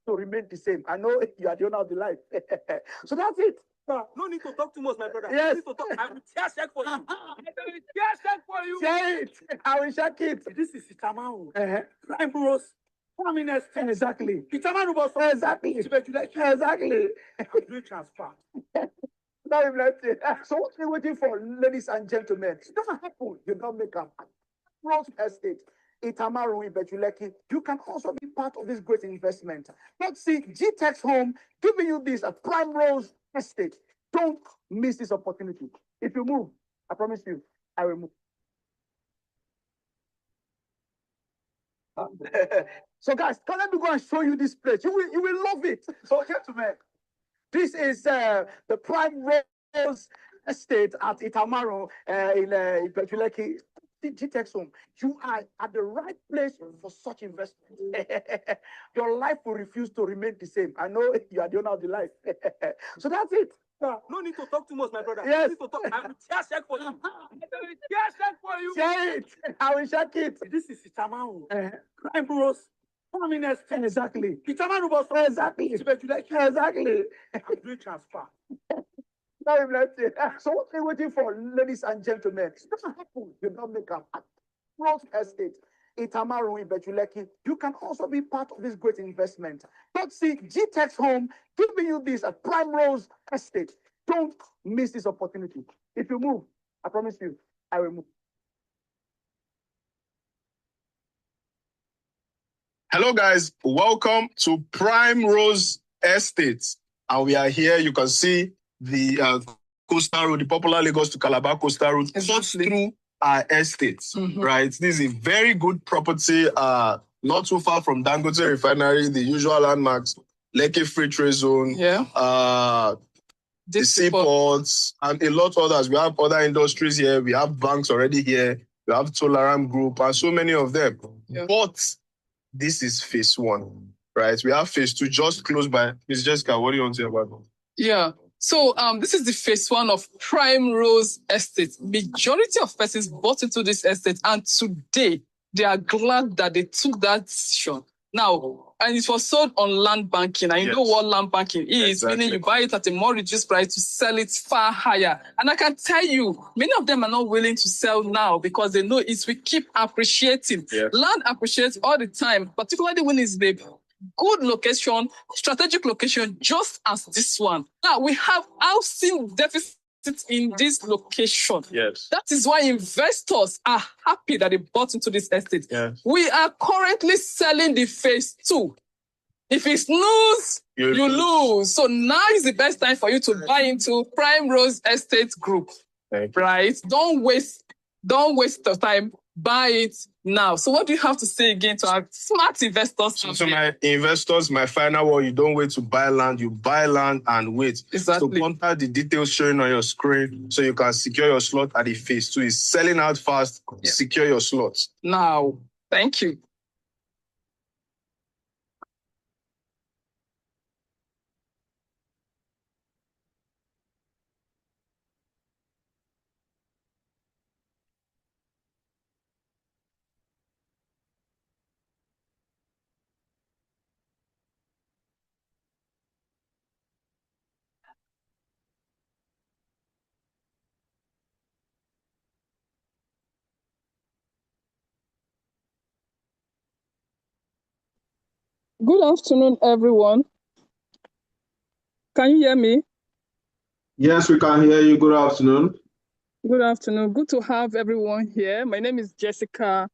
to remain the same. I know you are the owner of the life. So that's it. No need to talk too much, my brother. Yes. No need to talk. I will tear check for you. I will tear check for you. Share it. I will check it. This is Itamaru. Prime Rose. Communist. Exactly. Itamaru was Exactly. Exactly. I'm doing transfer. Now you've left it. So what are you waiting for, ladies and gentlemen? It doesn't happen. You don't make up. Rose Estate, Itamaru, Ibejuleki. You can also be part of this great investment. Let's see GTEX Home giving you this a Prime Rose Estate. Don't miss this opportunity. If you move, I promise you, I will move. So guys, come let me go and show you this place. You will love it. So gentlemen, this is the Prime Rose Estate at Itamaru in Ibejuleki. GTEX Home, you are at the right place for such investment. Your life will refuse to remain the same. I know you are the owner of the life. So that's it. No need to talk too much, my brother. Yes. No need to talk. I will tear check for you. I will tear check for you. Share it. I will check it. This is Itamaru. Prime Rose. Communist. Exactly. Itamaru was Exactly. Exactly. I'm doing transfer. Now you've left it. So what are you waiting for, ladies and gentlemen? It doesn't happen. You don't make up. Rose Estate, Itamaru, Ibejuleki. You can also be part of this great investment. Let's see GTEX Home giving you this a Prime Rose Estate. Don't miss this opportunity. If you move, I promise you, I will move. Hello, guys. Welcome to Prime Rose Estate. And we are here. You can see the coastal road, the popular Lagos to Calabar coastal road, cuts through our estate, right? This is a very good property, not too far from Dangote Refinery, the usual landmarks, Lekki Free Trade Zone, the seaports, and a lot of others. We have other industries here. We have banks already here. We have Tolaram Group, and so many of them. Yeah. But this is phase one, right? We have phase two just close by. Ms. Jessica, what do you want to say about it? Yeah. So this is the phase one of Prime Rose Estate. Majority of persons bought into this estate, and today they are glad that they took that decision. Now, and it was sold on land banking. And you know what land banking is, meaning you buy it at a more reduced price to sell it far higher. And I can tell you, many of them are not willing to sell now because they know it will keep appreciating. Yes. Land appreciates all the time, particularly when it's the good location, strategic location, just as this one. Now, we have housing deficit in this location. Yes. That is why investors are happy that they bought into this estate. Yes. We are currently selling the phase two. If it's lose, you lose. So now is the best time for you to buy into Prime Rose Estate Group. Right? Don't waste the time. Buy it now. So what do you have to say again to our smart investors? So my investors, my final word, you don't wait to buy land, you buy land and wait. Exactly. So contact the details showing on your screen so you can secure your slot at the phase two. It's selling out fast. Yeah. Secure your slots. Now, thank you. Good afternoon, everyone. Can you hear me? Yes, we can hear you. Good afternoon. Good afternoon. Good to have everyone here. My name is Jessica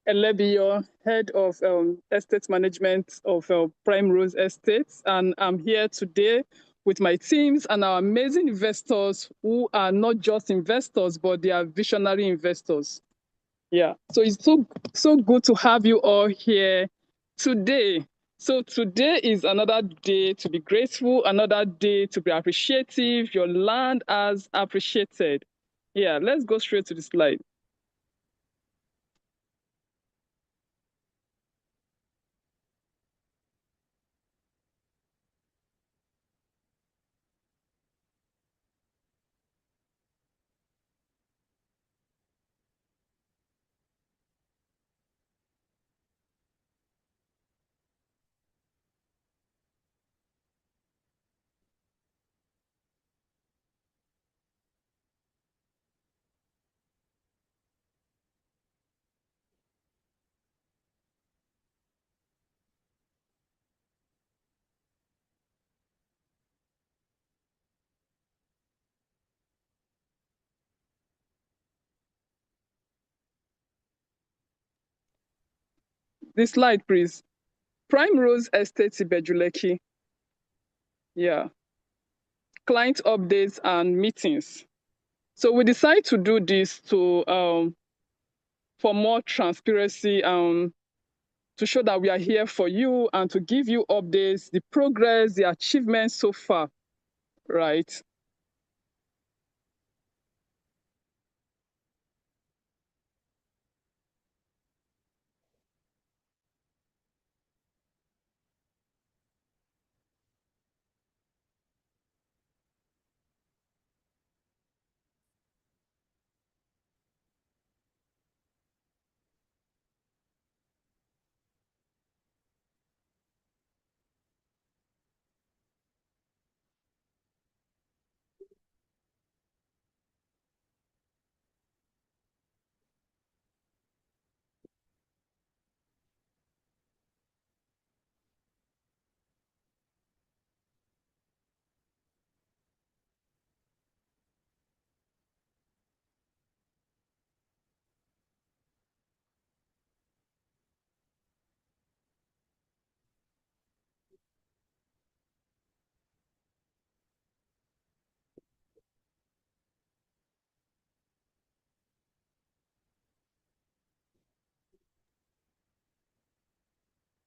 Elebiyo, Head of Estate Management of Prime Rose Estates. And I'm here today with my teams and our amazing investors who are not just investors, but they are visionary investors. Yeah, so it's so good to have you all here today. So today is another day to be grateful, another day to be appreciative. Your land has appreciated. Yeah, let's go straight to the slide. the slide, please. Prime Rose Estate Ibejuleki. Yeah. Client updates and meetings. So we decided to do this to for more transparency, to show that we are here for you and to give you updates, the progress, the achievements so far, right?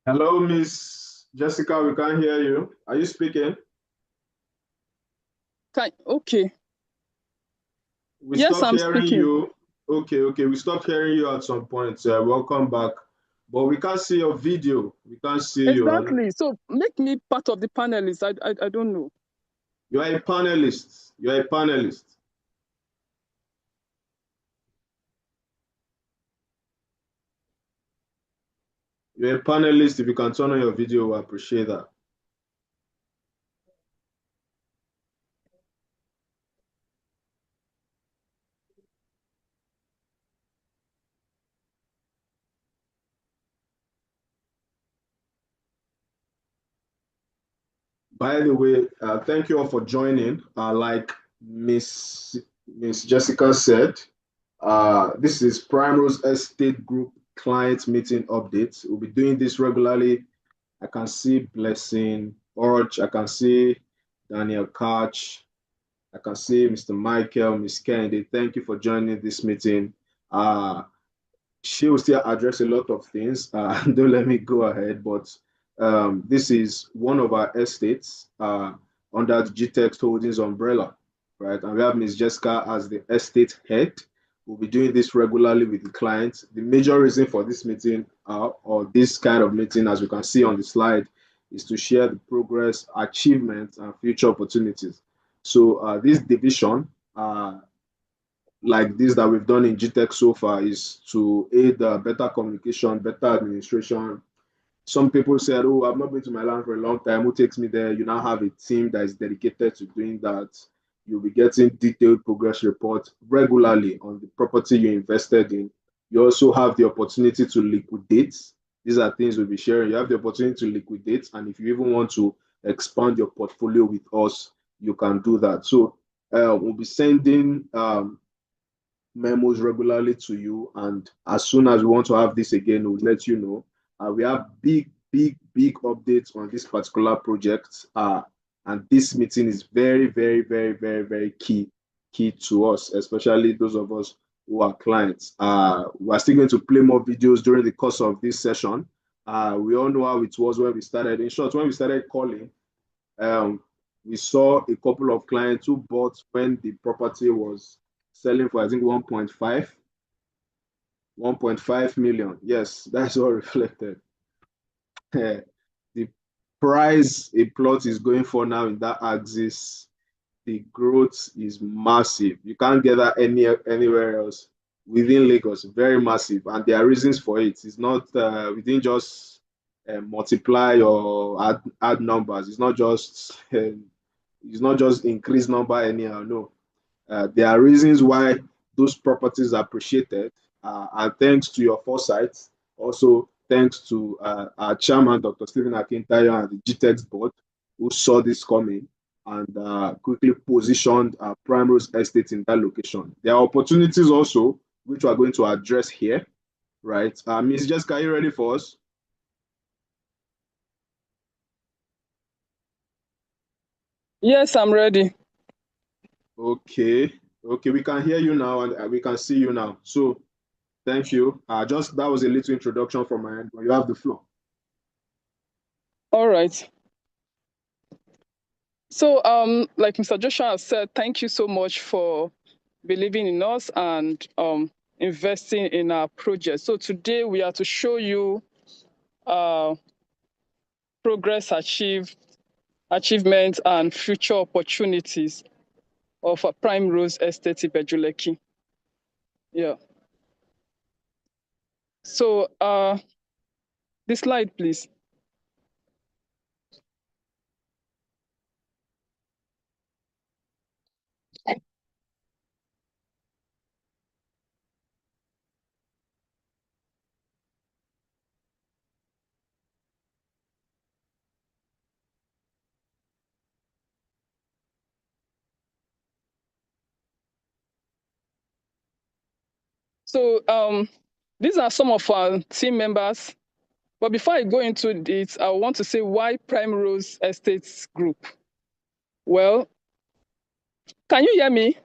Hello, Miss Jessica. We can't hear you. Are you speaking? Okay. We Yes, stopped I'm hearing speaking. you. Okay. We stopped hearing you at some point. Welcome back. But we can't see your video. We can't see you. Exactly. So make me part of the panelists. I don't know. You are a panelist. You are a panelist. You're a panelist. If you can turn on your video, we appreciate that. By the way, thank you all for joining. Like Miss Jessica said, this is Primrose Estate Group client meeting updates. We'll be doing this regularly. I can see Blessing Orch. I can see Daniel Koch. I can see Mr. Michael, Miss Kennedy. Thank you for joining this meeting. She will still address a lot of things. Don't let me go ahead, but this is one of our estates under the GTEX Holdings umbrella, right? And we have Ms. Jessica as the estate head. We'll be doing this regularly with the clients. The major reason for this meeting or this kind of meeting, as we can see on the slide, is to share the progress, achievements, and future opportunities. So this division, like this that we've done in GTEC so far is to aid better communication, better administration. Some people said, oh, I've not been to Milan for a long time. Who takes me there? You now have a team that is dedicated to doing that. You'll be getting detailed progress reports regularly on the property you invested in. You also have the opportunity to liquidate. These are things we'll be sharing. You have the opportunity to liquidate. And if you even want to expand your portfolio with us, you can do that. So we'll be sending memos regularly to you. And as soon as we want to have this again, we'll let you know. We have big updates on this particular project. And this meeting is very key to us, especially those of us who are clients. We're still going to play more videos during the course of this session. We all know how it was when we started. In short, when we started calling, we saw a couple of clients who bought when the property was selling for, I think, 1.5 million. Yes, that's all reflected. The price a plot is going for now in that axis, the growth is massive. You can't get that anywhere else within Lagos. Very massive, and there are reasons for it. It's not we didn't just multiply or add numbers. It's not just increase number anyhow. No, there are reasons why those properties are appreciated, and thanks to your foresight, also thanks to our chairman, Dr. Stephen Akintayo, and the GTEX board, who saw this coming and quickly positioned Primrose Estate in that location. There are opportunities also, which we are going to address here, right? Ms. Jessica, are you ready for us? Yes, I'm ready. Okay. Okay, we can hear you now and we can see you now. So thank you. Just that was a little introduction from my end, but you have the floor. All right. So, like Mr. Joshua has said, thank you so much for believing in us and investing in our project. So today we are to show you progress achieved, achievements, and future opportunities of a Prime Rose Estate Ibejuleki. Yeah. So the slide, please. So these are some of our team members. But before I go into it, I want to say why Prime Rose Estates Group. Well, can you hear me?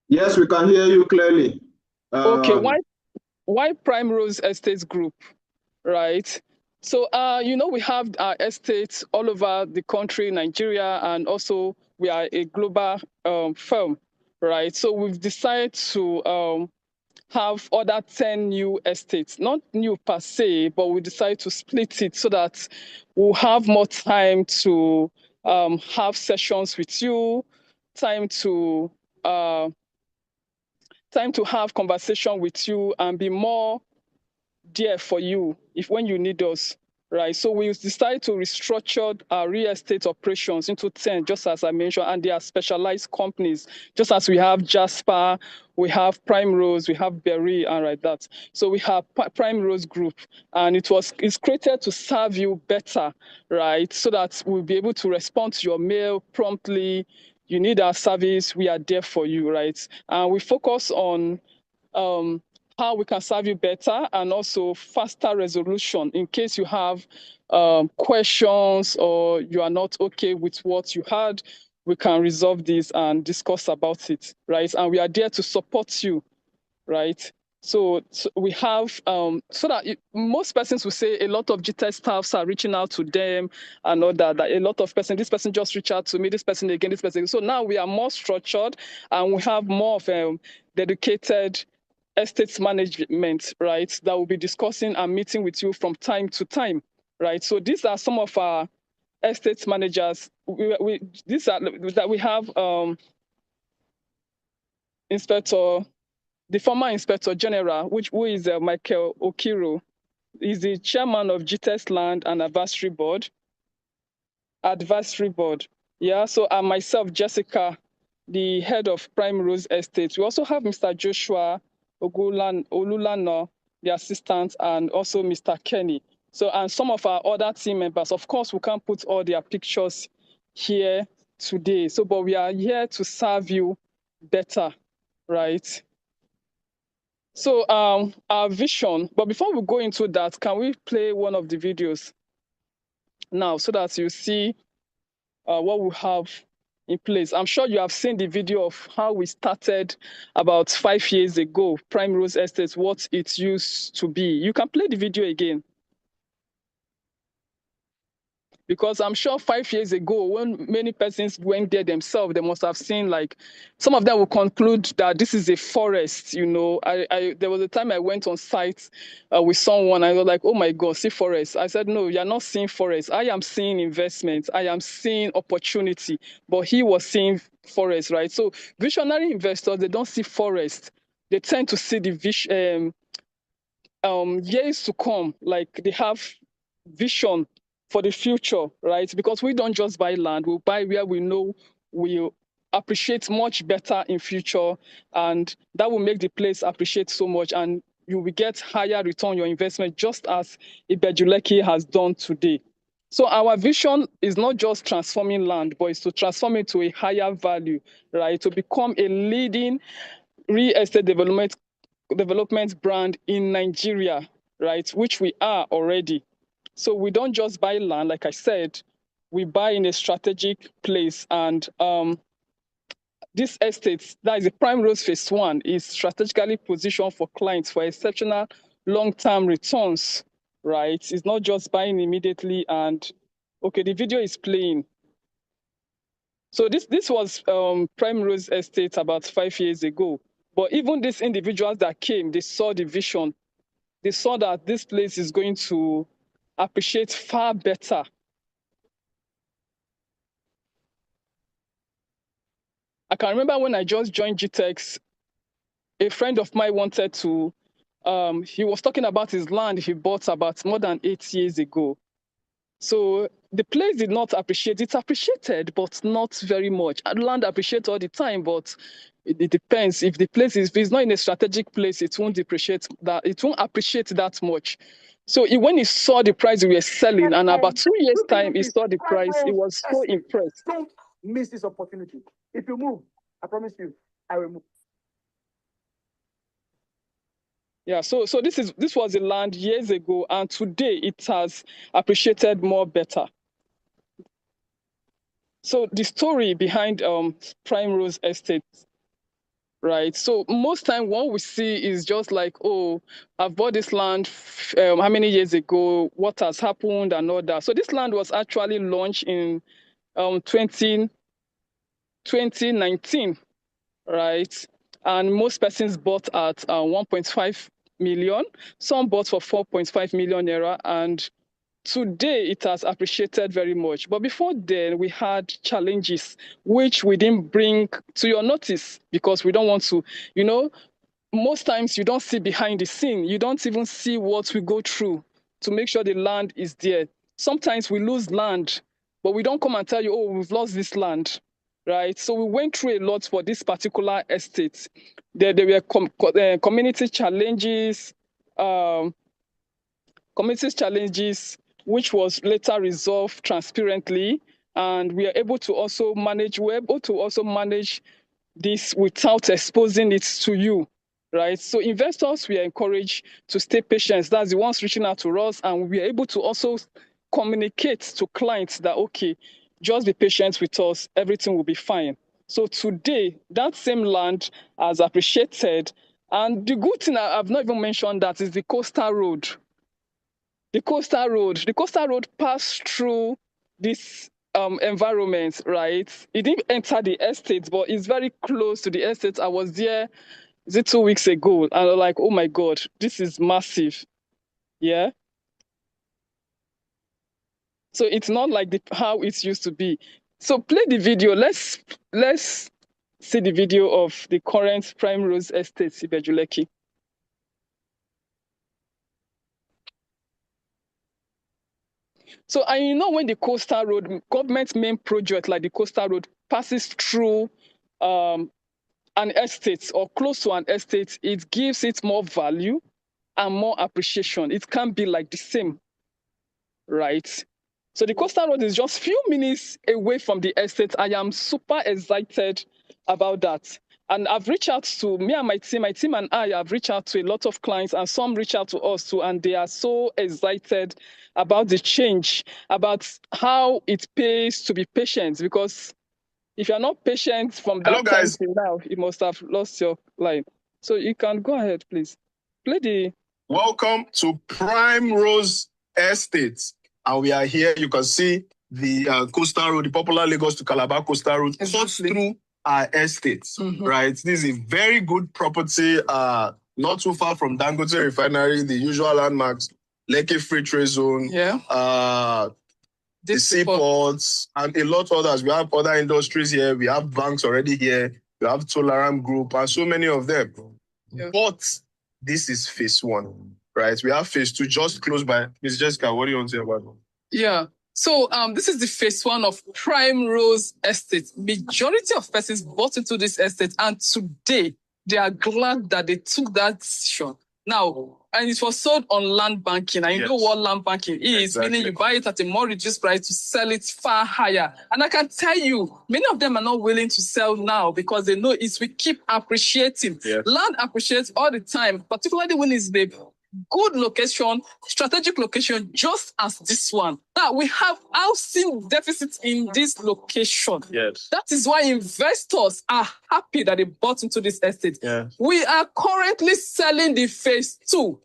Yes, we can hear you clearly. Okay, why Prime Rose Estates Group, right? So we have our estates all over the country, Nigeria, and also we are a global firm, right? So we've decided to have other 10 new estates, not new per se, but we decided to split it so that we'll have more time to have sessions with you, time to uh, have conversation with you and be more there for you if when you need us, right? So we decided to restructure our real estate operations into 10, just as I mentioned, and they are specialized companies, just as we have Jasper, we have Prime Rose, we have Berry, and like that. So we have Prime Rose Group, and it's created to serve you better, right? So that we'll be able to respond to your mail promptly. You need our service, we are there for you, right? And we focus on how we can serve you better and also faster resolution in case you have questions or you are not okay with what you had. We can resolve this and discuss about it, right? And we are there to support you, right? So we have so that most persons will say a lot of GTEC staffs are reaching out to them and all that a lot of person, this person just reached out to me, this person again, this person. So now we are more structured and we have more of dedicated estate management, right? That will be discussing and meeting with you from time to time, right? So these are some of our estate managers. These are that we have Inspector, the former Inspector General, who is Michael Okiro, is the chairman of GTES Land and Advisory Board. Yeah, so and myself, Jessica, the head of Prime Rose Estate. We also have Mr. Joshua Olulano, the assistant, and also Mr. Kenny. So, and some of our other team members. Of course, we can't put all their pictures here today. So, but we are here to serve you better, right? So our vision, but before we go into that, can we play one of the videos now so that you see what we have in place? I'm sure you have seen the video of how we started about 5 years ago, Prime Rose Estate, what it used to be. You can play the video again. Because I'm sure 5 years ago, when many persons went there themselves, they must have seen like some of them will conclude that this is a forest. There was a time I went on site with someone. I was like, oh my God, see forest. I said, no, you're not seeing forest. I am seeing investment. I am seeing opportunity. But he was seeing forest, right? So visionary investors, they don't see forest. They tend to see the vision. Years to come, like they have vision for the future, right? Because we don't just buy land, we buy where we know we'll appreciate much better in future, and that will make the place appreciate so much, and you will get higher return on your investment, just as Ibejuleki has done today. So our vision is not just transforming land, but it's to transform it to a higher value, right? To become a leading real estate development brand in Nigeria, right? Which we are already. So we don't just buy land, like I said, we buy in a strategic place, and this estate, that is the Prime Rose Phase 1, is strategically positioned for clients for exceptional long-term returns, right? It's not just buying immediately and, okay, the video is playing. So this was Prime Rose Estate about 5 years ago. But even these individuals that came, they saw the vision. They saw that this place is going to appreciate far better. I can remember when I just joined GTEx, a friend of mine wanted to, he was talking about his land he bought about more than 8 years ago. So the place did not appreciate. It's appreciated, but not very much. Land appreciates all the time, but it depends. If the place is, if it's not in a strategic place, it won't appreciate that. It won't appreciate that much. So when he saw the price we were selling, and about 2 years' time, he saw the price, he was so impressed. Don't miss this opportunity. If you move, I promise you, I will move. Yeah, so this was a land years ago, and today it has appreciated more better. So the story behind Prime Rose Estate, right? So most time what we see is just like, oh, I've bought this land how many years ago, what has happened and all that. So this land was actually launched in 2019, right? And most persons bought at 1.5 million. Some bought for 4.5 million naira, and today it has appreciated very much. But before then, we had challenges which we didn't bring to your notice because we don't want to, most times you don't see behind the scene. You don't even see what we go through to make sure the land is there. Sometimes we lose land, but we don't come and tell you, oh, we've lost this land, right? So we went through a lot for this particular estate. There were community challenges, which was later resolved transparently, and we are able to also manage this without exposing it to you, right? So investors, we are encouraged to stay patient. That's the ones reaching out to us, and we are able to also communicate to clients that, okay, just be patient with us, everything will be fine. So today, that same land has appreciated, and the good thing I've not even mentioned that is the coastal road. The coastal road passed through this environment, right? It didn't enter the estate, but it's very close to the estate. I was there 2 weeks ago, and I was like, oh my God, this is massive. Yeah. So it's not like how it used to be. So play the video. Let's see the video of the current Prime Rose Estate, Ibejuleki. So, and when the coastal road, government's main project like the coastal road passes through an estate or close to an estate, it gives it more value and more appreciation. It can't be like the same, right? So the coastal road is just few minutes away from the estate. I am super excited about that. And I've reached out to me and my team and I have reached out to a lot of clients, and some reach out to us too, and they are so excited about the change, about how it pays to be patient, because if you're not patient from that time to now, you must have lost your line. So you can go ahead, please. Play the... Welcome to Prime Rose Estate. And we are here, you can see the coastal road, the popular Lagos to Calabar coastal road, cuts through our estates, right? This is a very good property, not too far from Dangote Refinery, the usual landmarks, Lekki Free Trade Zone, the seaports, and a lot of others. We have other industries here. We have banks already here. We have Tolaram Group, and so many of them. Yeah. But this is phase 1, right? We have phase 2 just close by. Ms. Jessica, what do you want to say about it? Yeah. So this is the phase 1 of Prime Rose Estate. Majority of persons bought into this estate, and today they are glad that they took that decision. Now, and it was sold on land banking. And you know what land banking is, meaning you buy it at a more reduced price to sell it far higher. And I can tell you, many of them are not willing to sell now because they know we keep appreciating. Yes. Land appreciates all the time, particularly when it's the good location, strategic location, just as this one. Now we have housing deficit in this location. Yes. That is why investors are happy that they bought into this estate. Yeah. We are currently selling the phase 2.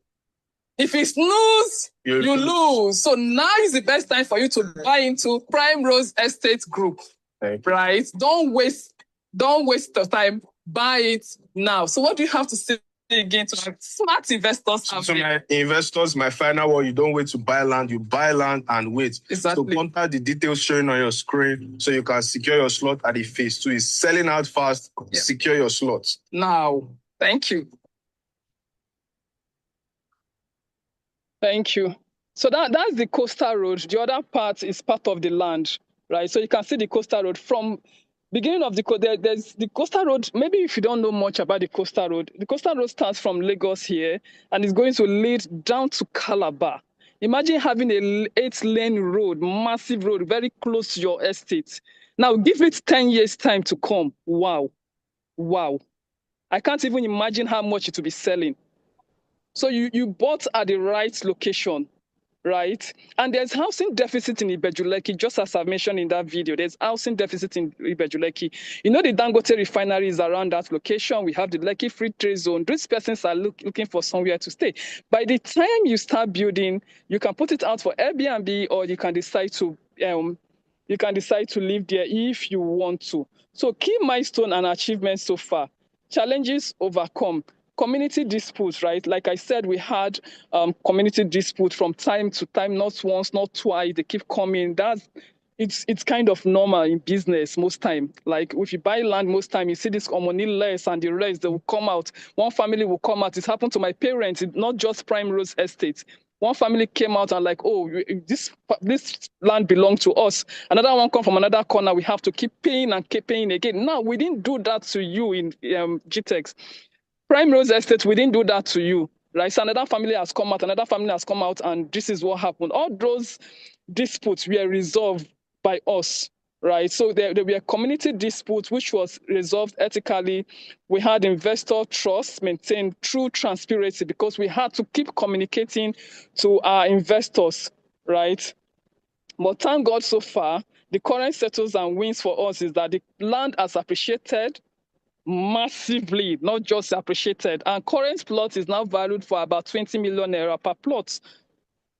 If it's lose, you lose. So now is the best time for you to buy into Prime Rose Estate Group. Right? Don't waste the time. Buy it now. So what do you have to say again to our smart investors? So my investors, my final word, you don't wait to buy land, you buy land and wait. Exactly. So contact the details showing on your screen so you can secure your slot at the phase 2. It's selling out fast. Yeah. Secure your slots. Now, thank you. Thank you. So that's the coastal road. The other part is part of the land, right? So you can see the coastal road from beginning of there's the coastal road. Maybe if you don't know much about the coastal road starts from Lagos here and is going to lead down to Calabar. Imagine having a 8-lane road, massive road, very close to your estate. Now give it 10 years time to come. Wow. I can't even imagine how much it will be selling. So you bought at the right location, right? And there's housing deficit in Ibejuleki, just as I mentioned in that video. There's housing deficit in Ibejuleki. You know the Dangote refinery is around that location. We have the Lekki Free Trade Zone. These persons are looking for somewhere to stay. By the time you start building, you can put it out for Airbnb, or you can decide to live there if you want to. So key milestone and achievements so far. Challenges overcome. Community disputes, right? Like I said, we had community disputes from time to time, not once, not twice. They keep coming. It's kind of normal in business most time. Like if you buy land, most time you see this money less and the rest, they will come out. One family will come out. It happened to my parents. It's not just Prime Rose Estate. One family came out and like, oh, this land belongs to us. Another one come from another corner. We have to keep paying and keep paying again. Now, we didn't do that to you in GTEx. Prime Rose Estate, we didn't do that to you, right? So another family has come out, and this is what happened. All those disputes were resolved by us, right? So there were community disputes which was resolved ethically. We had investor trust maintained through transparency because we had to keep communicating to our investors, right? But thank God so far, the current settles and wins for us is that the land has appreciated massively, not just appreciated. And current plot is now valued for about 20 million naira per plot,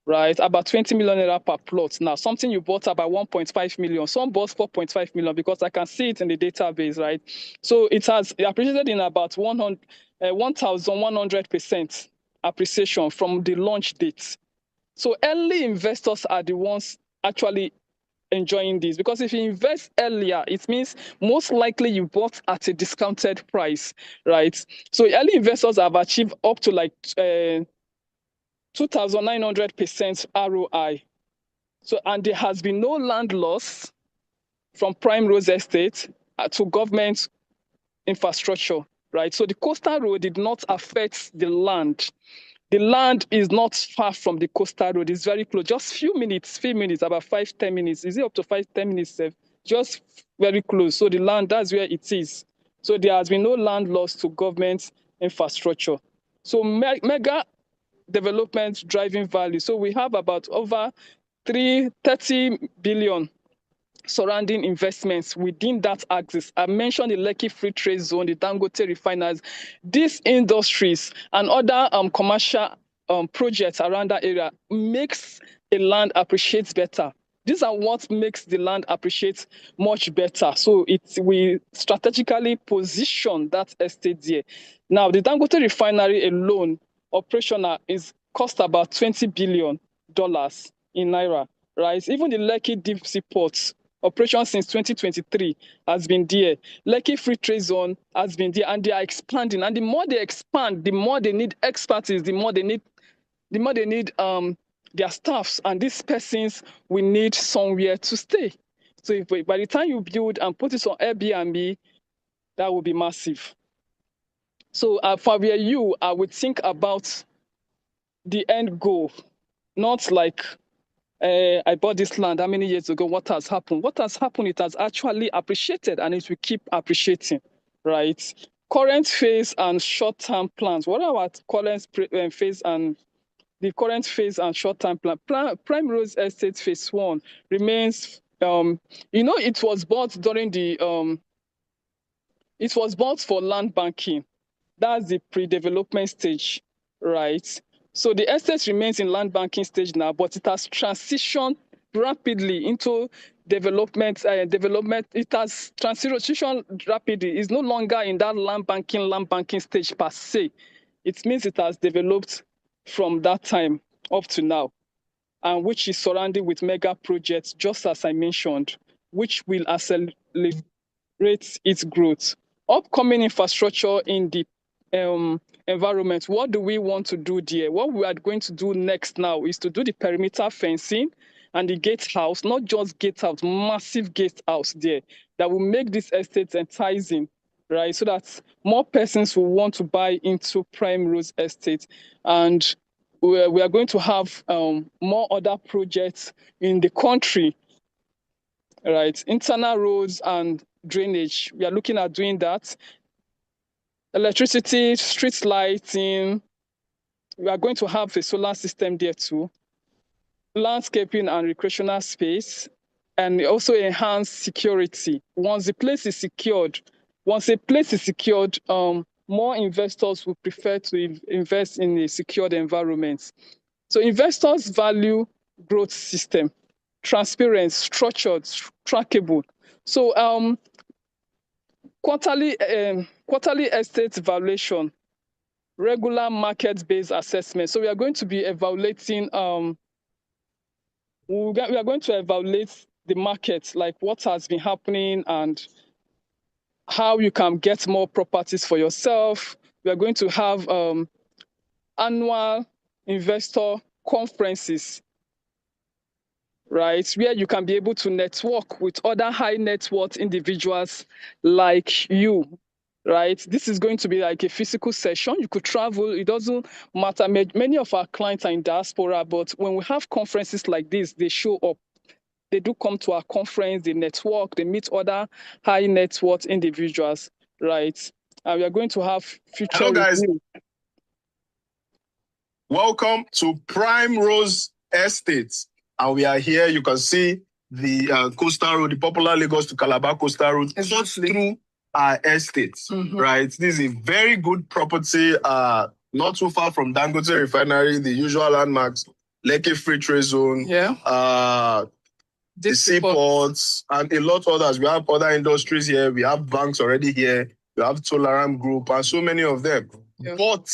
right? About 20 million naira per plot. Now, something you bought about 1.5 million. Some bought 4.5 million because I can see it in the database, right? So it has appreciated in about 1,100% appreciation from the launch date. So early investors are the ones actually enjoying this, because if you invest earlier, it means most likely you bought at a discounted price, right? So early investors have achieved up to like 2,900% ROI. So, and there has been no land loss from Prime Rose Estate to government infrastructure, right? So the coastal road did not affect the land. The land is not far from the coastal road. It's very close. Just few minutes, about 5-10 minutes. Is it up to 5-10 minutes? Just very close. So the land, that's where it is. So there has been no land loss to government infrastructure. So mega development driving value. So we have about over 30 billion surrounding investments within that axis. I mentioned the Lekki Free Trade Zone, the Dangote refiners, these industries and other commercial projects around that area makes a land appreciate better. These are what makes the land appreciate much better. So we strategically position that estate there. Now, the Dangote refinery alone, operational, cost about $20 billion in Naira, right? Even the Lekki deep sea ports, operation since 2023 has been there. Lekki Free Trade Zone has been there, and they are expanding. And the more they expand, the more they need expertise, the more they need their staffs, and these persons will need somewhere to stay. So by the time you build and put it on Airbnb, that will be massive. So for you, I would think about the end goal, not like I bought this land how many years ago? What has happened? What has happened? It has actually appreciated, and it will keep appreciating, right? Current phase and short-term plans. What are our current phase and the current phase and short-term plan. Prime Rose Estate Phase 1 remains, it was bought during the, it was bought for land banking. That's the pre-development stage, right? So the estate remains in land banking stage now, but it has transitioned rapidly into development. It has transitioned rapidly. It's no longer in that land banking stage per se. It means it has developed from that time up to now, and which is surrounded with mega projects, just as I mentioned, which will accelerate its growth. Upcoming infrastructure in the environment. What do we want to do there? What we are going to do next now is to do the perimeter fencing and the gatehouse, not just gatehouse, massive gatehouse there that will make this estate enticing, right? So that more persons will want to buy into Prime Rose Estate. And we are going to have more other projects in the country, right? Internal roads and drainage. We are looking at doing that. Electricity, street lighting. We are going to have a solar system there too. Landscaping and recreational space, and also enhance security. Once a place is secured, more investors will prefer to invest in a secured environment. So investors value growth system, transparent, structured, trackable. So quarterly estate valuation, regular market-based assessment. So we are going to be evaluating. We are going to evaluate the market, like what has been happening and how you can get more properties for yourself. We are going to have annual investor conferences, right, where you can be able to network with other high net worth individuals like you, right? This is going to be like a physical session. You could travel. It doesn't matter. Many of our clients are in diaspora, but when we have conferences like this, they show up. They do come to our conference, they network, they meet other high net worth individuals, right? And we are going to have future Hello, guys. review. Welcome to Prime Rose Estate. And we are here. You can see the coastal road, the popular Lagos to Calabar coastal road, just through our estate, right? This is a very good property, not too far from Dangote Refinery, the usual landmarks, Lekki Free Trade Zone, the seaports, and a lot of others. We have other industries here. We have banks already here. We have Toleram Group and so many of them. Yeah. But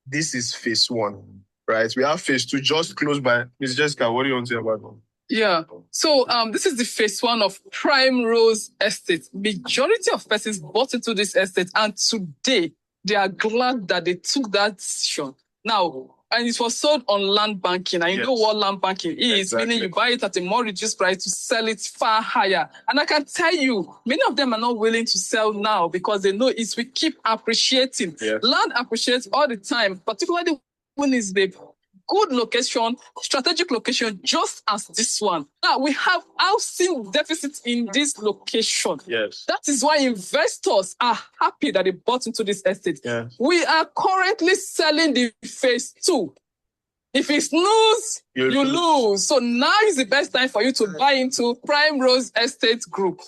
this is phase 1, right? We have phase 2 just close by. Ms. Jessica, what do you want to say about that? Yeah. So this is the phase 1 of Prime Rose Estate. Majority of persons bought into this estate, and today they are glad that they took that decision. Now, and it was sold on land banking. And you know what land banking is, meaning you buy it at a more reduced price to sell it far higher. And I can tell you, many of them are not willing to sell now because they know we keep appreciating. Yeah. Land appreciates all the time, particularly when it's the good location, strategic location, just as this one. Now, we have housing deficit in this location. Yes. That is why investors are happy that they bought into this estate. Yes. We are currently selling the phase 2. If it's lose, you lose. So now is the best time for you to buy into Prime Rose Estate Group.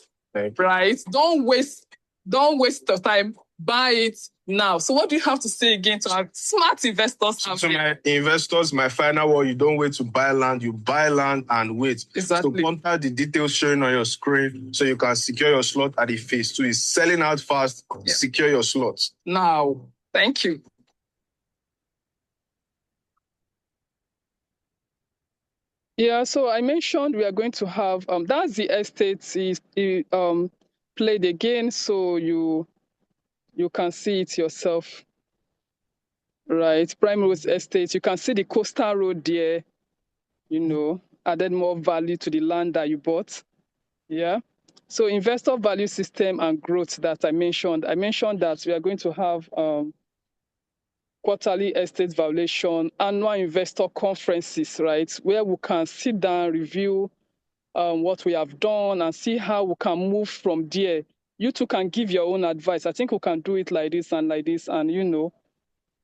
Right? Don't waste the time. Buy it now. So what do you have to say again to our smart investors? So my investors, my final word, you don't wait to buy land, you buy land and wait. Exactly. So contact the details showing on your screen so you can secure your slot at the phase 2. It's selling out fast. Yeah. Secure your slots. Now, thank you. Yeah, so I mentioned we are going to have, that's the estate played again, so you can see it yourself, right? Prime Rose Estate, you can see the coastal road there, added more value to the land that you bought. Yeah. So investor value system and growth that I mentioned that we are going to have quarterly estate valuation, annual investor conferences, right? Where we can sit down, review what we have done and see how we can move from there. You too can give your own advice. I think we can do it like this, and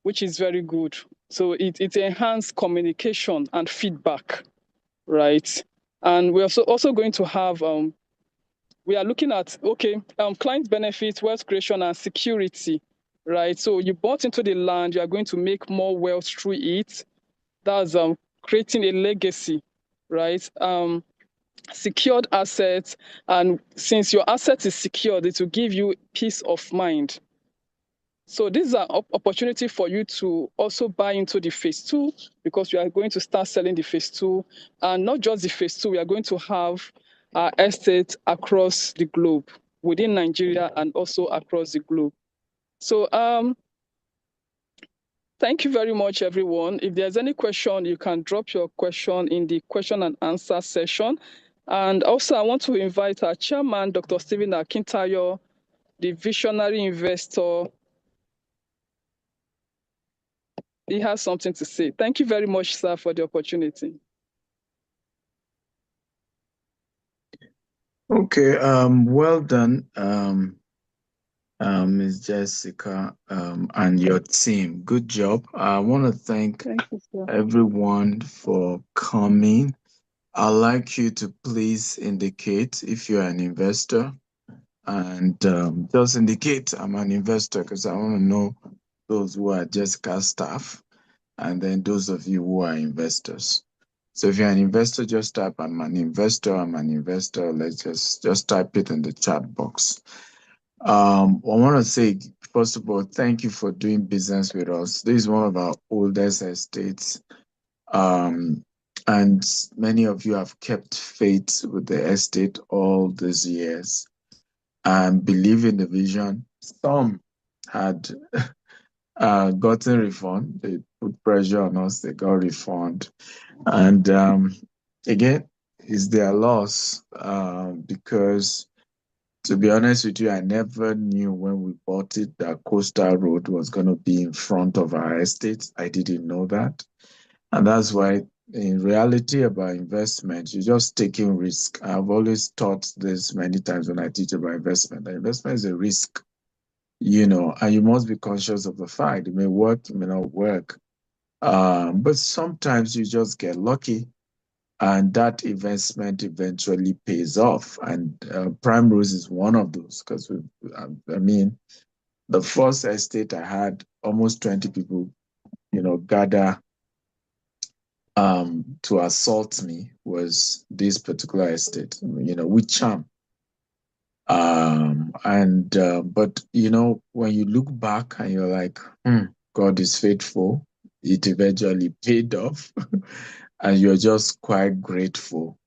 which is very good. So it enhances communication and feedback, right? And we're also going to have, we are looking at, client benefits, wealth creation, and security, right? So you bought into the land, you are going to make more wealth through it. That's creating a legacy, right? Secured assets, and since your asset is secured, it will give you peace of mind. So this is an opportunity for you to also buy into the phase 2, because we are going to start selling the phase 2, and not just the phase 2, we are going to have our estates across the globe, within Nigeria and also across the globe. So thank you very much, everyone. If there's any question, you can drop your question in the question and answer session. And also, I want to invite our chairman, Dr. Stephen Akintayo, the visionary investor. He has something to say. Thank you very much, sir, for the opportunity. Okay, well done, Ms. Jessica, and your team. Good job. I want to thank you, everyone for coming. I'd like you to please indicate if you're an investor, and just indicate I'm an investor, because I want to know those who are Jessica's staff, and then those of you who are investors. So if you're an investor, just type I'm an investor, I'm an investor. Let's just type it in the chat box. I want to say, first of all, thank you for doing business with us. This is one of our oldest estates. And many of you have kept faith with the estate all these years and believe in the vision. Some had gotten refund. They put pressure on us. They got refund. And again, it's their loss, because to be honest with you, I never knew when we bought it that Coastal Road was going to be in front of our estate. I didn't know that. And that's why, in reality, about investment, you're just taking risk. I've always taught this many times when I teach about investment. That investment is a risk, and you must be conscious of the fact it may work, it may not work. But sometimes you just get lucky, and that investment eventually pays off. And Prime Rose is one of those, because the first estate I had almost 20 people, gather to assault me was this particular estate, with charm. But when you look back and you're like, God is faithful, it eventually paid off. And you're just quite grateful.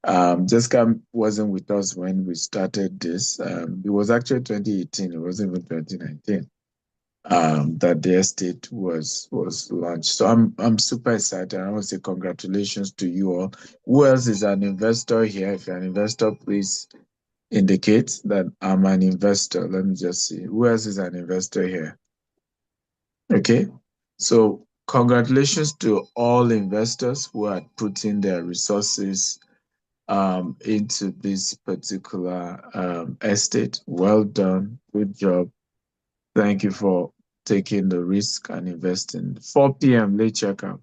Jessica wasn't with us when we started this. It was actually 2018. It wasn't even 2019 that the estate was launched. So I'm super excited. I want to say congratulations to you all. Who else is an investor here? If you're an investor, please indicate that I'm an investor. Let me just see. Who else is an investor here? Okay. So congratulations to all investors who are putting their resources into this particular estate. Well done. Good job. Thank you for taking the risk and investing. 4 p.m. late checkout.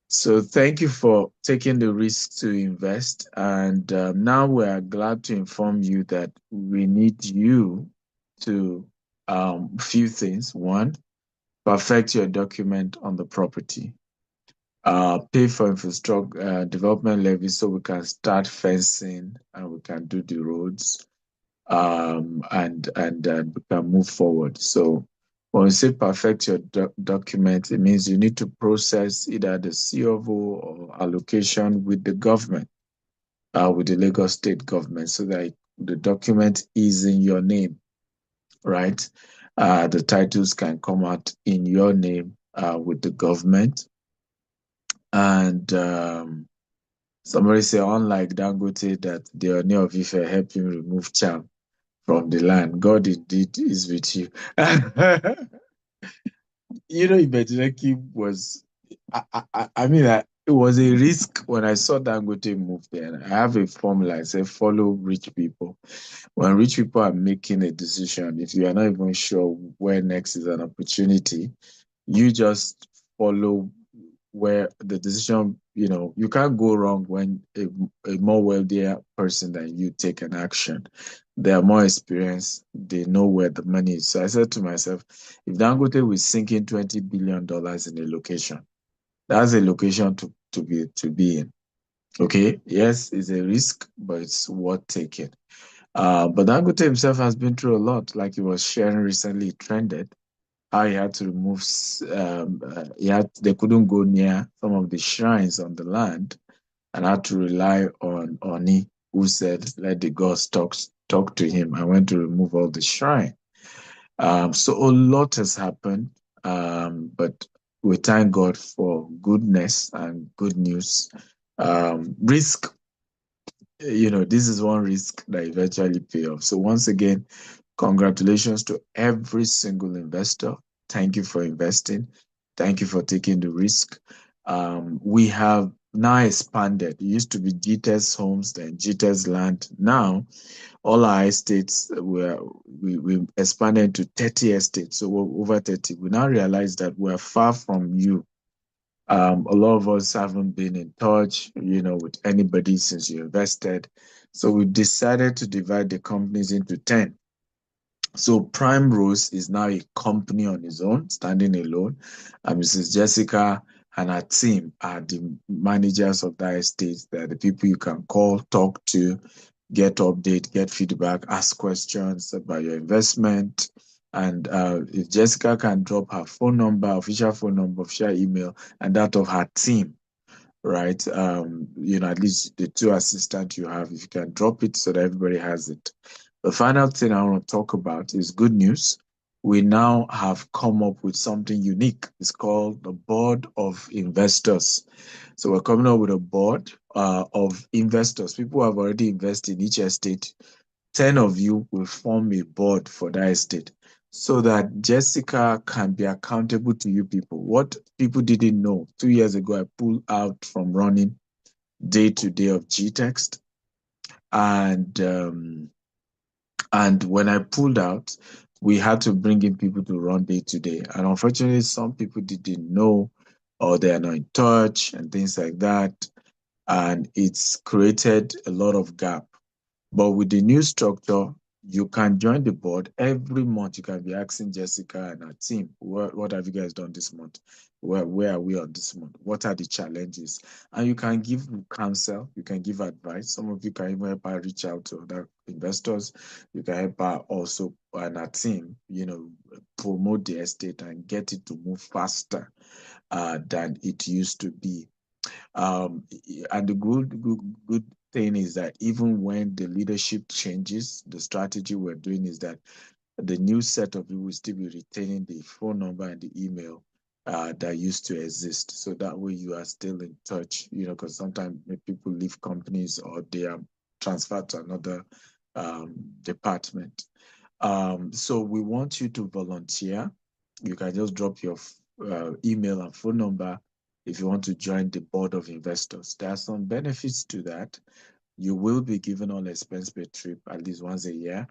So thank you for taking the risk to invest. And now we are glad to inform you that we need you to few things. One, perfect your document on the property. Pay for infrastructure development levy so we can start fencing and we can do the roads, and we can move forward. So when we say perfect your document, it means you need to process either the COO or allocation with the government, with the Lagos state government, so that the document is in your name, right? The titles can come out in your name with the government. And somebody say, unlike Dangote, that the Oni of Ife help him remove charm from the land. God indeed is with you. Ibejireki was, it was a risk when I saw Dangote move there. I have a formula. I say, follow rich people. When rich people are making a decision, if you are not even sure where next is an opportunity, You just follow where the decision, you can't go wrong when a more wealthier person than you take an action. They are more experienced. They know where the money is. So I said to myself, if Dangote was sinking $20 billion in a location, that's a location to be in. Okay, yes, it's a risk, but it's worth taking. But Dangote himself has been through a lot, like he was sharing recently, it trended how he had to remove, they couldn't go near some of the shrines on the land and had to rely on Oni, who said, let the gods talk to him. I went to remove all the shrine. So a lot has happened, but we thank God for goodness and good news. Risk, this is one risk that eventually pay off. So once again, congratulations to every single investor. Thank you for investing. Thank you for taking the risk. We have now expanded. It used to be GTES homes, then GTES land. Now, all our estates, we expanded to 30 estates. So we're over 30. We now realize that we're far from you. A lot of us haven't been in touch, with anybody since you invested. So we decided to divide the companies into 10. So Prime Rose is now a company on its own, standing alone. And Mrs. Jessica and her team are the managers of that estate. They're the people you can call, talk to, get update, get feedback, ask questions about your investment. And if Jessica can drop her phone number, official email, and that of her team, right? At least the two assistants you have, if you can drop it so that everybody has it. The final thing I want to talk about is good news. We now have come up with something unique. It's called the Board of Investors. So we're coming up with a board of investors. People who have already invested in each estate. 10 of you will form a board for that estate so that Jessica can be accountable to you people. What people didn't know, 2 years ago, I pulled out from running day to day of GText. And when I pulled out, we had to bring in people to run day to day. And unfortunately, some people didn't know or they are not in touch and things like that. And it's created a lot of gap. But with the new structure, you can join the board every month. You can be asking Jessica and her team, what have you guys done this month? Where are we on this month? What are the challenges? And you can give counsel, you can give advice. Some of you can even help her reach out to other investors. You can help her also and her team, promote the estate and get it to move faster than it used to be. And the good thing is that even when the leadership changes, the strategy we're doing is that the new set of people will still be retaining the phone number and the email that used to exist. So that way you are still in touch, because sometimes people leave companies or they are transferred to another department. So we want you to volunteer. You can just drop your email and phone number if you want to join the board of investors. There are some benefits to that. You will be given all expense paid trip at least once a year.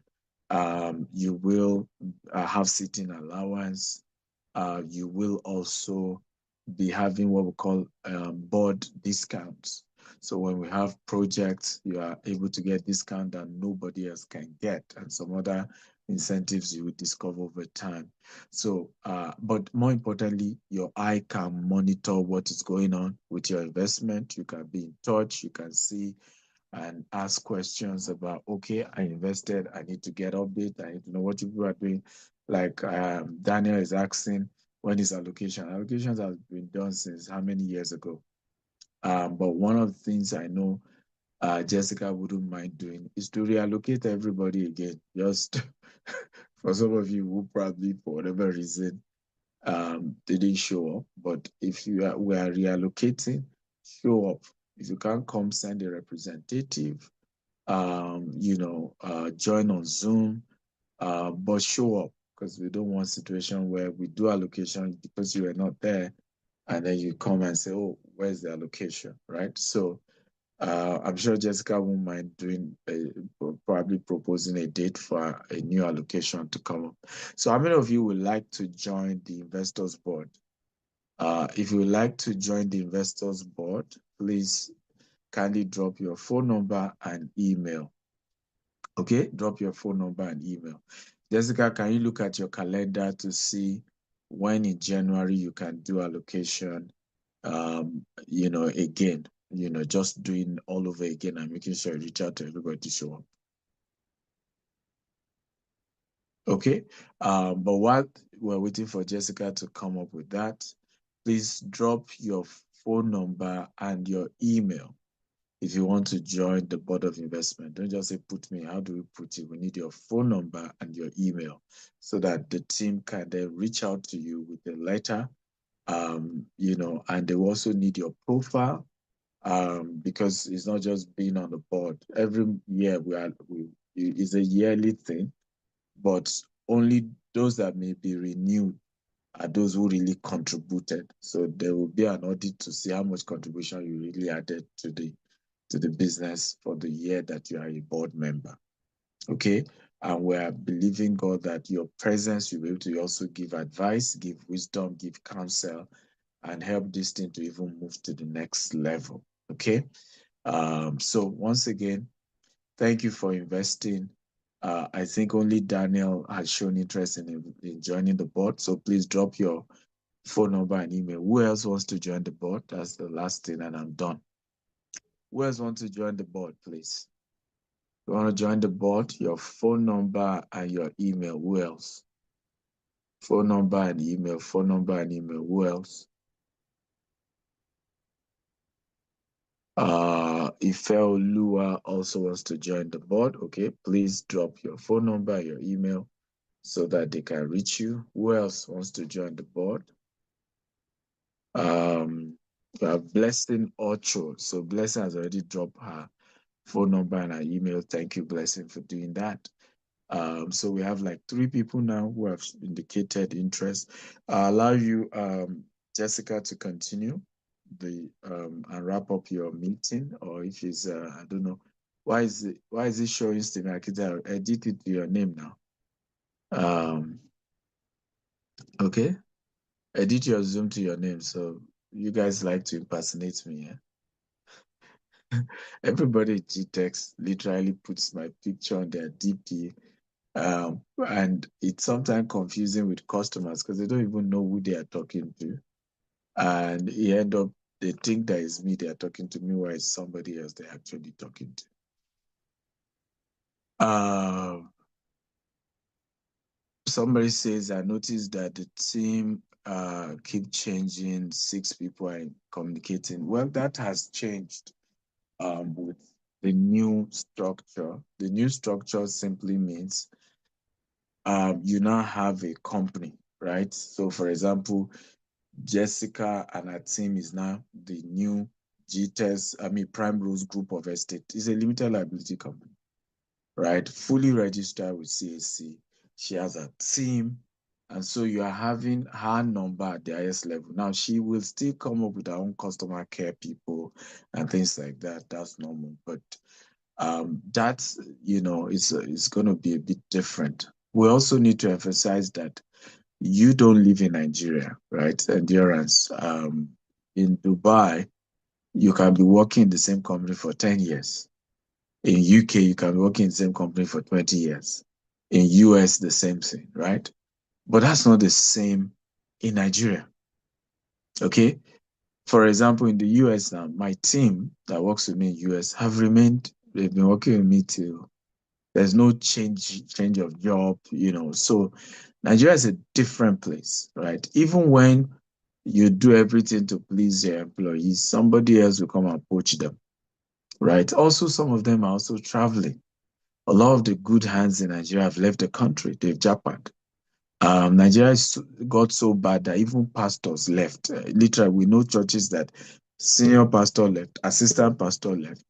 You will have sitting allowance. You will also be having what we call board discounts. So when we have projects, you are able to get discount that nobody else can get, and some other incentives you will discover over time. So, but more importantly, your eye can monitor what is going on with your investment. You can be in touch. You can see and ask questions about, okay, I invested, I need to get update, I need to know what people are doing. Like Daniel is asking, when is allocation? Allocations have been done since how many years ago? But one of the things I know Jessica wouldn't mind doing is to reallocate everybody again. Just for some of you who probably, for whatever reason, didn't show up. But if we are reallocating, show up. If you can't come, send a representative. Join on Zoom, but show up, because we don't want a situation where we do allocation because you are not there, and then you come and say, "Oh, where's the allocation?" Right? So I'm sure Jessica won't mind doing probably proposing a date for a new allocation to come up. So how many of you would like to join the investors board? If you would like to join the investors board, please kindly drop your phone number and email. Okay, drop your phone number and email. Jessica, can you look at your calendar to see when in January you can do allocation? Again, just doing all over again and making sure you reach out to everybody to show up. Okay. But while we're waiting for Jessica to come up with that, please drop your phone number and your email if you want to join the board of investment. Don't just say put me. How do we put it? We need your phone number and your email so that the team can then reach out to you with a letter. And they also need your profile, because it's not just being on the board. Every year it's a yearly thing, but only those that may be renewed are those who really contributed. So there will be an audit to see how much contribution you really added to the business for the year that you are a board member. Okay. And we're believing God that your presence, you'll be able to also give advice, give wisdom, give counsel, and help this thing to even move to the next level. Okay. So once again, thank you for investing. I think only Daniel has shown interest in joining the board. So please drop your phone number and email. Who else wants to join the board? That's the last thing, and I'm done. Who else wants to join the board, please? You want to join the board? Your phone number and your email. Who else? Phone number and email. Phone number and email. Who else? Ife Lua also wants to join the board. Okay, please drop your phone number, your email, so that they can reach you. Who else wants to join the board? Blessing Ocho. So Blessing has already dropped her phone number and her email. Thank you, Blessing, for doing that. So we have like 3 people now who have indicated interest. I'll allow you, Jessica, to continue and wrap up your meeting, or if it's I don't know why is it showing Stephen Akintayo? Edit it to your name now. Okay, edit your Zoom to your name. So you guys like to impersonate me, yeah? Everybody at GTEx literally puts my picture on their DP, and it's sometimes confusing with customers because they don't even know who they are talking to, and they think that it's me they are talking to, me while it's somebody else they're actually talking to. Somebody says, I noticed that the team keep changing, 6 people are communicating. Well, that has changed with the new structure. The new structure simply means you now have a company, right? So for example, Jessica and her team is now the new Prime Rose Group of Estate. It's a limited liability company, right? Fully registered with CAC. She has a team. And so you are having her number at the highest level. Now, she will still come up with her own customer care people and things like that. That's normal. But that's, it's going to be a bit different. We also need to emphasize that you don't live in Nigeria, right? Endurance. In Dubai, you can be working in the same company for 10 years. In UK, you can be working in the same company for 20 years. In US, the same thing, right? But that's not the same in Nigeria. Okay? For example, in the US now, my team that works with me in US they've been working with me till there's no change of job, So Nigeria is a different place, right? Even when you do everything to please your employees, somebody else will come and poach them, right? Also, some of them are also traveling. A lot of the good hands in Nigeria have left the country. They've japacked. Nigeria got so bad that even pastors left. Literally, we know churches that senior pastor left, assistant pastor left.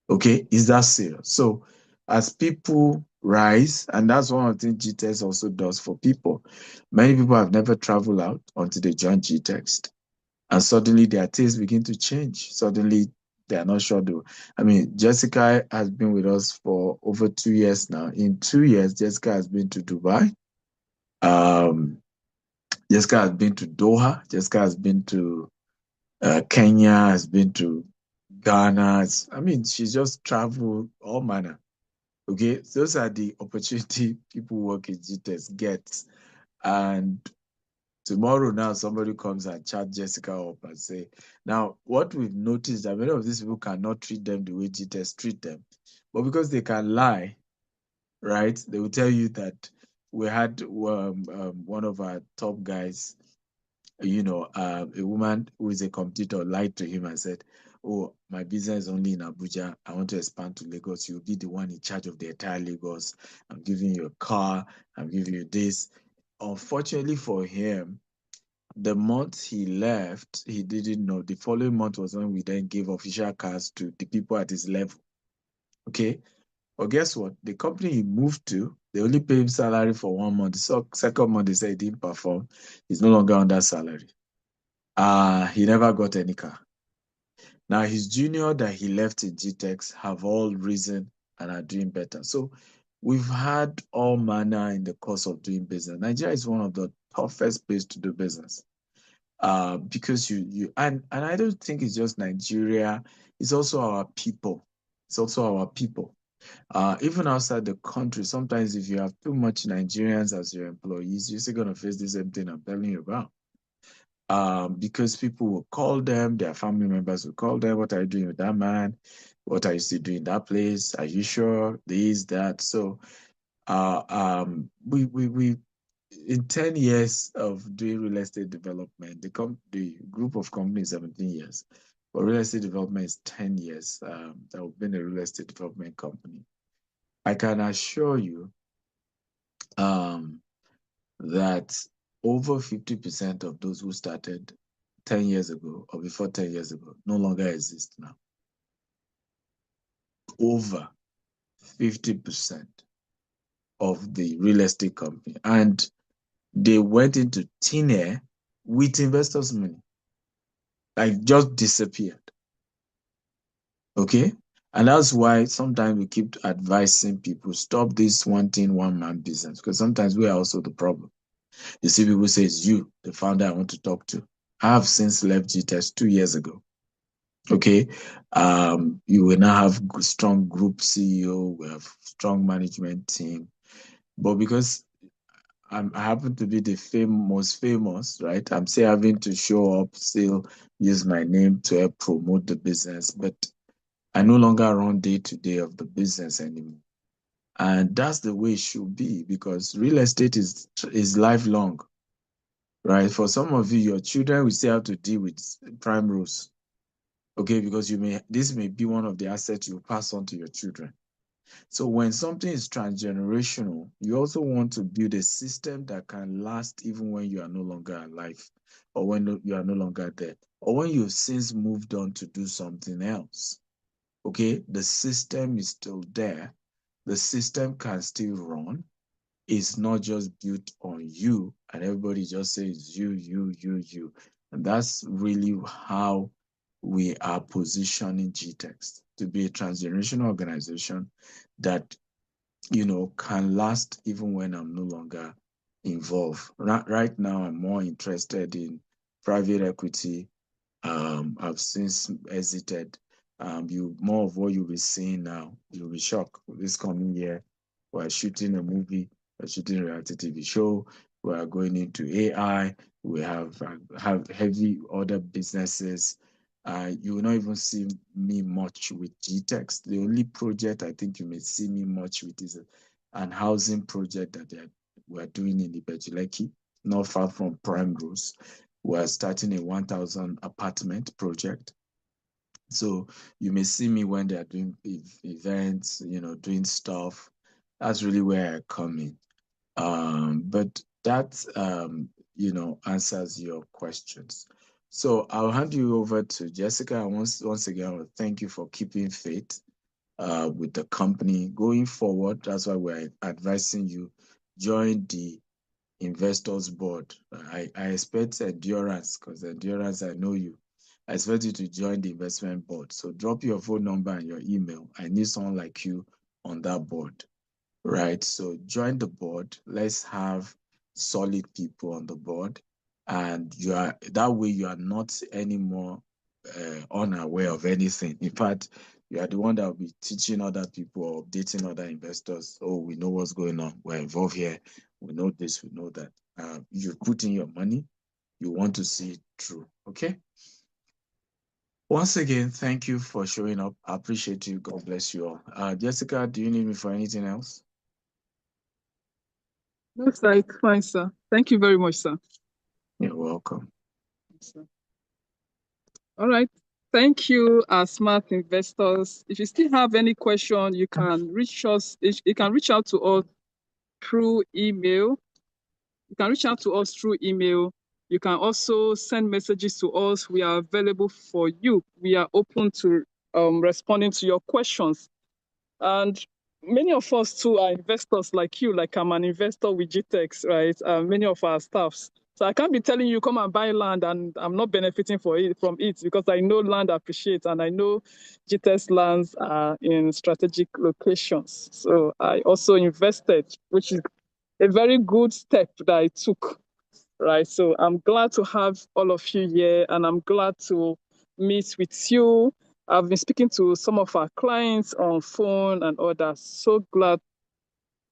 Okay, is that serious? So as people rise, and that's one of the things GTEx also does for people. Many people have never traveled out until they join GTEx. And suddenly their tastes begin to change. Suddenly They are not sure. I mean, Jessica has been with us for over 2 years now. In 2 years, Jessica has been to Dubai. Um, Jessica has been to Doha. Jessica has been to Kenya, has been to Ghana. I mean, she's just traveled all manner. Okay, those are the opportunity people work in GTES get. And tomorrow now, somebody comes and chat Jessica up and say, now, what we've noticed that many of these people cannot treat them the way GTES treat them. But because they can lie, right, they will tell you that we had one of our top guys, a woman who is a competitor lied to him and said, oh, my business is only in Abuja. I want to expand to Lagos. You'll be the one in charge of the entire Lagos. I'm giving you a car. I'm giving you this. Unfortunately for him, the month he left, he didn't know. The following month was when we then gave official cars to the people at his level. Okay. But guess what? The company he moved to, they only pay him salary for 1 month. So second month, they said he didn't perform. He's no longer on that salary. He never got any car. Now his junior that he left in GTEX have all risen and are doing better. So we've had all manner in the course of doing business. Nigeria is one of the toughest places to do business. Because and I don't think it's just Nigeria, it's also our people. It's also our people. Even outside the country, sometimes if you have too much Nigerians as your employees, you're still gonna face the same thing I'm telling you about. Because people will call them, their family members will call them, what are you doing with that man? What are you still doing in that place? Are you sure? This, that. So we in 10 years of doing real estate development, the group of companies 17 years, but real estate development is 10 years that we've been a real estate development company. I can assure you that over 50% of those who started 10 years ago or before 10 years ago no longer exist now. Over 50% of the real estate company. And they went into thin air with investors' money. Like just disappeared. Okay? And that's why sometimes we keep advising people, stop this one-man business, because sometimes we are also the problem. You see people say, it's you, the founder I want to talk to. I have since left GTES 2 years ago. Okay. You will now have strong group CEO, we have strong management team. But because I happen to be the most famous, right? I'm still having to show up, still use my name to help promote the business, but I no longer run day to day of the business anymore. And that's the way it should be, because real estate is lifelong, right? For some of you, your children will still have to deal with prime rules, okay? Because this may be one of the assets you pass on to your children. So when something is transgenerational, you also want to build a system that can last even when you are no longer alive, or when you are no longer there, or when you've since moved on to do something else. Okay, the system is still there. The system can still run. It's not just built on you and everybody just says you. And that's really how we are positioning GTEX to be a transgenerational organization that, can last even when I'm no longer involved. Right now, I'm more interested in private equity. I've since exited. More of what you'll be seeing now, you'll be shocked. This coming year, we're shooting a movie, we're shooting a reality TV show, we are going into AI, we have heavy other businesses. You will not even see me much with GTEX. The only project I think you may see me much with is an housing project that we're doing in Ibejuleki, not far from Prime Rose. We're starting a 1,000 apartment project. So you may see me when they're doing events, doing stuff. That's really where I come in. But that, answers your questions. So I'll hand you over to Jessica. Once again, I want to thank you for keeping faith with the company going forward. That's why we're advising you join the investors board. I expect endurance, because endurance, I know you. I expect you to join the investment board. So drop your phone number and your email. I need someone like you on that board, right? So join the board. Let's have solid people on the board. And that way you are not anymore unaware of anything. In fact, you are the one that will be teaching other people or updating other investors. Oh, we know what's going on. We're involved here. We know this, we know that. You put in your money, you want to see it through. Okay. Once again, thank you for showing up. I appreciate you. God bless you all. Jessica, do you need me for anything else? No, sir, it's fine, sir. Thank you very much, sir. You're welcome. Yes, sir. All right. Thank you, our smart investors. If you still have any question, you can reach us. You can reach out to us through email. You can reach out to us through email. You can also send messages to us. We are available for you. We are open to responding to your questions. And many of us too are investors like you, like I'm an investor with GTEx, right? Many of our staffs. So I can't be telling you come and buy land and I'm not benefiting from it because I know land appreciates and I know GTEx lands are in strategic locations. So I also invested, which is a very good step that I took, right? So I'm glad to have all of you here and I'm glad to meet with you. I've been speaking to some of our clients on phone and others. So glad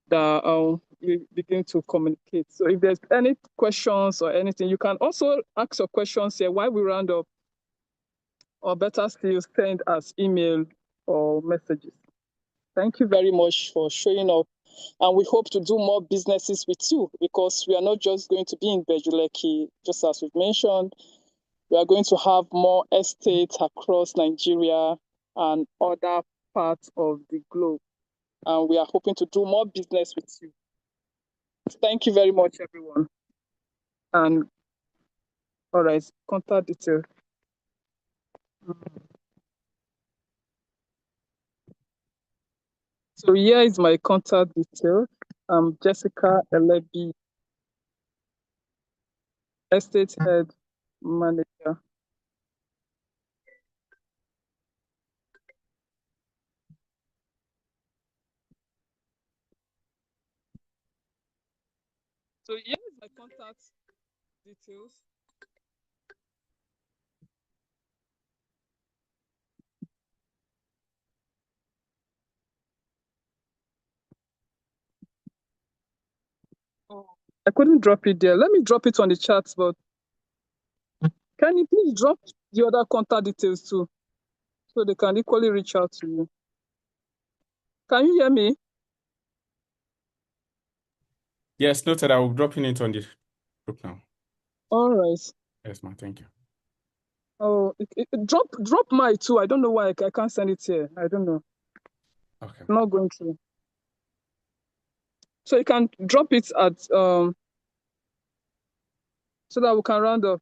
that we begin to communicate. So if there's any questions or anything, you can also ask your questions here while we round up, or better still, send us email or messages. Thank you very much for showing up. And we hope to do more businesses with you because we are not just going to be in Bejuleki, just as we've mentioned. We are going to have more estates across Nigeria and other parts of the globe. And we are hoping to do more business with you. Thank you very much, everyone. And all right, contact details. So here is my contact detail. I'm Jessica Elebi, Estate Head Manager. So here is my contact details. Oh, I couldn't drop it there. Let me drop it on the chat, but can you please drop the other contact details too, so they can equally reach out to you? Can you hear me? Yes, noted. I will drop it on the group now. All right. Yes, ma'am. Thank you. Oh, drop my too. I don't know why I can't send it here. I don't know. Okay. I'm not going through. So you can drop it at so that we can round up.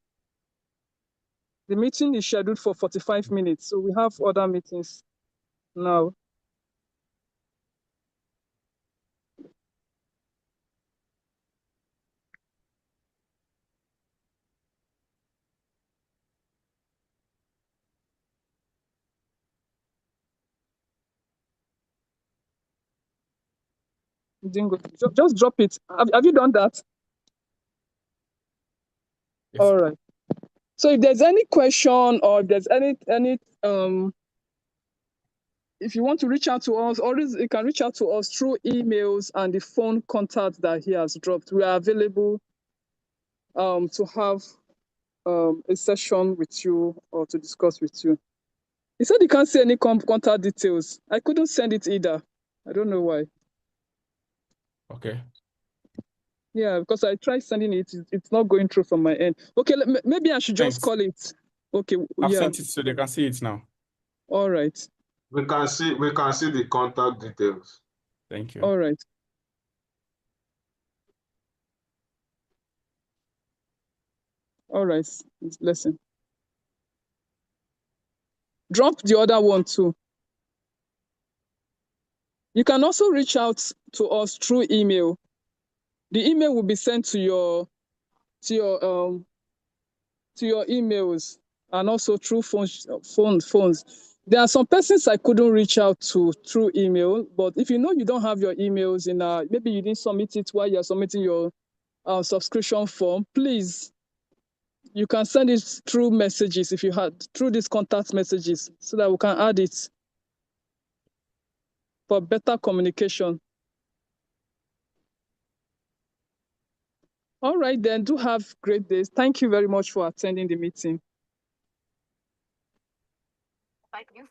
The meeting is scheduled for 45 minutes, so we have other meetings now. Dingo, just drop it. Have you done that? Yes. All right. So if there's any question or if there's any if you want to reach out to us, always you can reach out to us through emails and the phone contact that he has dropped. We are available to have a session with you or to discuss with you. He said he can't see any contact details. I couldn't send it either. I don't know why. Okay. Yeah, because I tried sending it. It's not going through from my end. Okay, maybe I should just Thanks. call it. Okay, I've yeah. sent it so they can see it now. All right. We can see the contact details. Thank you. All right. All right. Listen. Drop the other one too. You can also reach out to us through email. The email will be sent to your emails. and also through phones. There are some persons I couldn't reach out to through email, but if you know you don't have your emails in, maybe you didn't submit it while you're submitting your subscription form, please, you can send it through messages if you had, through these contact messages, so that we can add it for better communication. All right, then, do have great days. Thank you very much for attending the meeting. Thank you.